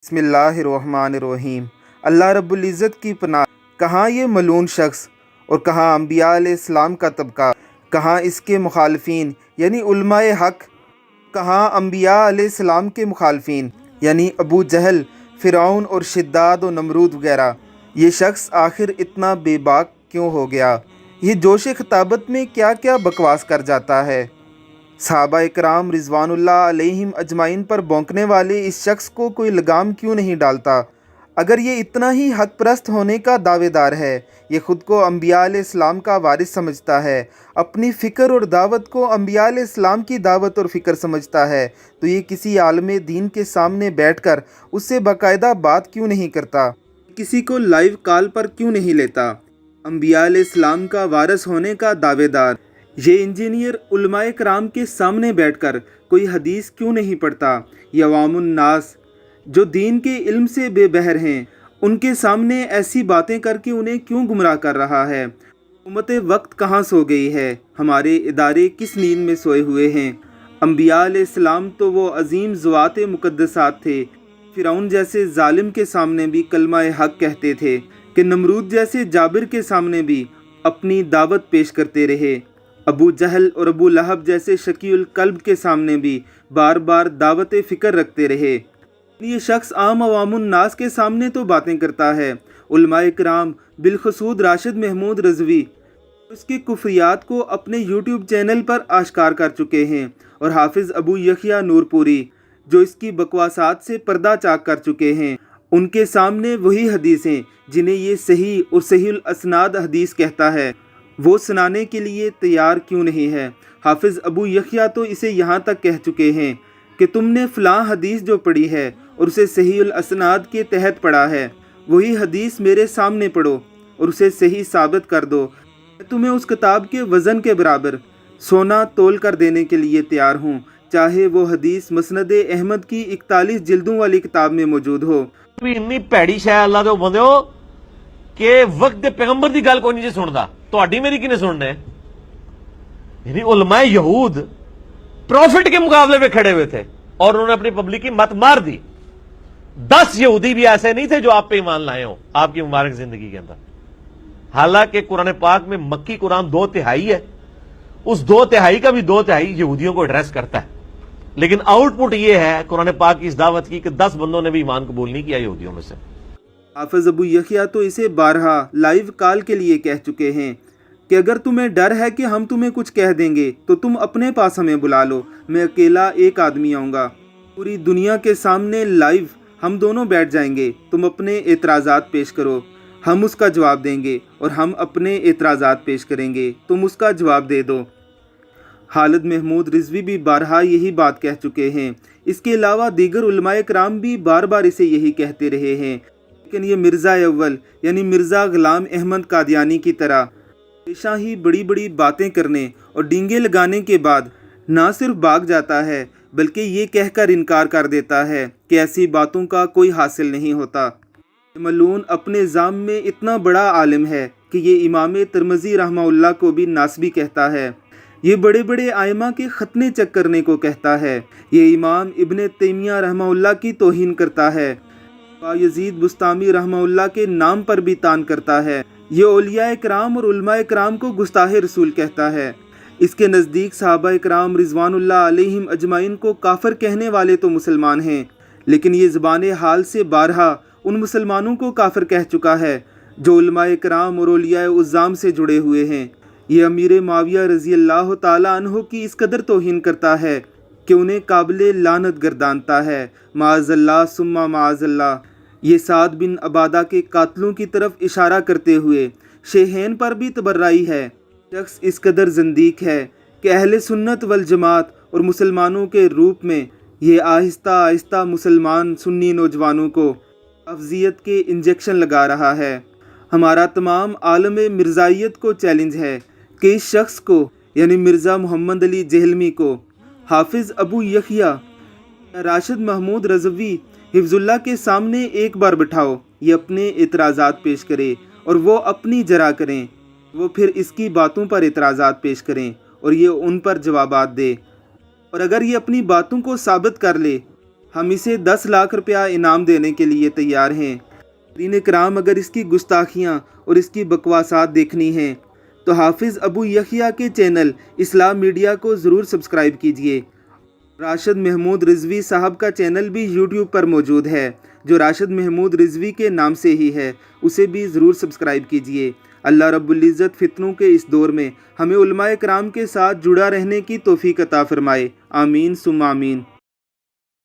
बिस्मिल्लाहिर्रहमानिर्रहीम। अल्लाह रब्बुल इज़्ज़त की पनाह। कहाँ ये मलून शख्स और कहाँ अंबिया अलैहिस्सलाम का तबका, कहाँ इसके मुखालफीन यानी उलमाए हक़, कहाँ अंबिया अलैहिस्सलाम के मुखालफीन यानी अबू जहल, फ़िरौन और शिद्दाद और नमरूद वगैरह। ये शख्स आखिर इतना बेबाक क्यों हो गया? ये जोश खिताबत में क्या क्या बकवास कर जाता है। सहाबा इकराम रिज़वानुल्लाह अलैहिम अजमाइन पर भौंकने वाले इस शख्स को कोई लगाम क्यों नहीं डालता? अगर ये इतना ही हक परस्त होने का दावेदार है, ये ख़ुद को अंबिया अलैहिस्सलाम का वारिस समझता है, अपनी फ़िक्र और दावत को अंबिया अलैहिस्सलाम की दावत और फ़िक्र समझता है, तो ये किसी आलम दीन के सामने बैठकर उससे बाकायदा बात क्यों नहीं करता? किसी को लाइव कॉल पर क्यों नहीं लेता? अंबिया अलैहिस्सलाम का वारिस होने का दावेदार ये इंजीनियर उलमाए कराम के सामने बैठकर कोई हदीस क्यों नहीं पढ़ता? ये अवामुन नास जो दीन के इल्म से बेबहर हैं, उनके सामने ऐसी बातें करके उन्हें क्यों गुमराह कर रहा है? उम्मत वक्त कहाँ सो गई है? हमारे इदारे किस नींद में सोए हुए हैं? अंबिया अलैहिस्सलाम तो वो अजीम ज़वात मुक़द्दसात थे। फ़िरौन जैसे जालिम के सामने भी कलमा हक़ कहते थे कि नमरूद जैसे जाबिर के सामने भी अपनी दावत पेश करते रहे। अबू जहल और अबू लहब जैसे शकीउल कल्ब के सामने भी बार बार दावत फ़िक्र रखते रहे। ये शख्स आम अवामुन नास के सामने तो बातें करता है। उलमाए किराम बिलखसूद राशिद महमूद रज़वी उसके कुफ्रियात को अपने यूट्यूब चैनल पर आश्कार कर चुके हैं, और हाफिज़ अबू यखया नूरपुरी जो इसकी बकवासात से पर्दा चाक कर चुके हैं, उनके सामने वही हदीसें जिन्हें ये सही और सहीउल असनाद हदीस कहता है वो सुनाने के लिए तैयार क्यों नहीं है? हाफिज़ अबू यखया तो इसे यहाँ तक कह चुके हैं कि तुमने फ़लाँ हदीस जो पढ़ी है और उसे सहीउल असनाद के तहत पढ़ा है, वही हदीस मेरे सामने पढ़ो और उसे सही साबित कर दो। मैं तुम्हें उस किताब के वज़न के बराबर सोना तोल कर देने के लिए तैयार हूँ, चाहे वो हदीस मसनद अहमद की 41 जिल्दों वाली किताब में मौजूद हो। इन्नी भैड़ी शै अल्लाह दे बंदे हो कि वक्त दे पैगंबर दी गल कोई नहीं सुनदा, ਤੁਹਾਡੀ मेरी किने सुनना है? यानी उलमाए यहूद प्रॉफिट के मुकाबले में खड़े हुए थे और उन्होंने अपनी पब्लिक की मत मार दी। 10 यहूदी भी ऐसे नहीं थे जो आप पे ईमान लाए हो आपकी मुबारक जिंदगी के अंदर। हालांकि कुरान पाक में मक्की कुरान 2/3 है, उस 2/3 का भी 2/3 यहूदियों को एड्रेस करता है, लेकिन आउटपुट यह है कुरान पाक की इस दावत की कि 10 बंदों ने भी ईमान कबूल नहीं किया यहूदियों में से। हाफिज़ अबू यखया तो इसे बारहा लाइव कॉल के लिए कह चुके हैं कि अगर तुम्हें डर है कि हम तुम्हें कुछ कह देंगे तो तुम अपने पास हमें बुला लो, मैं अकेला एक आदमी आऊँगा, पूरी दुनिया के सामने लाइव हम दोनों बैठ जाएंगे, तुम अपने एतराज़ात पेश करो, हम उसका जवाब देंगे, और हम अपने एतराज़ात पेश करेंगे, तुम उसका जवाब दे दो। खालिद महमूद रिजवी भी बारहा यही बात कह चुके हैं। इसके अलावा दीगर उलमाए कराम भी बार बार इसे यही कहते रहे हैं, लेकिन ये मिर्ज़ा अव्वल यानी मिर्ज़ा ग़ुलाम अहमद कादियानी की तरह हमेशा ही बड़ी बड़ी बातें करने और डींगे लगाने के बाद ना सिर्फ भाग जाता है बल्कि ये कहकर इनकार कर देता है कि ऐसी बातों का कोई हासिल नहीं होता। मलून अपने ज़ाम में इतना बड़ा आलिम है कि ये इमाम तिरमिज़ी रहमहुल्लाह को भी नासबी कहता है, ये बड़े बड़े आइमा के ख़तने चेक करने को कहता है, ये इमाम इब्न तैमिया रहमहुल्लाह की तौहीन करता है, यजीद बुस्तामी रहमहुल्लाह के नाम पर भी तान करता है, ये औलिया इकराम और उलमाए इकराम को गुस्ताहे रसूल कहता है। इसके नज़दीक सहाबा इकराम रिज़वानुल्लाह अलैहिम अजमाइन को काफिर कहने वाले तो मुसलमान हैं, लेकिन ये ज़बान हाल से बारहा उन मुसलमानों को काफिर कह चुका है जो उलमाए इकराम और औलिया उज़्ज़ाम से जुड़े हुए हैं। ये अमीर माविया रज़ी अल्लाह ताला अन्हो की इस कदर तौहीन करता है कि उन्हें काबिले लानत गर्दानता है। माअज़ल्लाह सुम्मा माअज़ल्लाह। ये साद बिन अबादा के कातलों की तरफ इशारा करते हुए शेहैन पर भी तबर्राई है। शख्स इस कदर ज़ंदीक है कि अहले सुन्नत वल जमात और मुसलमानों के रूप में ये आहिस्ता आहिस्ता मुसलमान सुन्नी नौजवानों को अफजियत के इंजेक्शन लगा रहा है। हमारा तमाम आलम मिर्ज़ाइयत को चैलेंज है कि इस शख्स को यानी मिर्ज़ा मोहम्मद अली जहलमी को हाफिज़ अबू यखया राशिद महमूद रज़वी हिफ्ज़ुल्लाह के सामने एक बार बिठाओ, ये अपने एतराज़ात पेश करे और वो अपनी जरा करें, वो फिर इसकी बातों पर एतराज़ात पेश करें और ये उन पर जवाबात दे, और अगर ये अपनी बातों को साबित कर ले ہم اسے 10 لاکھ روپیہ انعام دینے کے لیے تیار ہیں۔ ناظرین کرام، اگر اس کی گستاخیاں اور اس کی بکواسات دیکھنی ہیں تو حافظ ابو یحییٰ کے چینل اسلام میڈیا کو ضرور سبسکرائب کیجیے۔ راشد محمود رضوی صاحب کا چینل بھی یوٹیوب پر موجود ہے، جو راشد محمود رضوی کے نام سے ہی ہے، اسے بھی ضرور سبسکرائب کیجیے۔ اللہ رب العزت فتنوں کے اس دور میں ہمیں علماء کرام کے ساتھ جڑا رہنے کی توفیق عطا فرمائے، آمین ثم آمین۔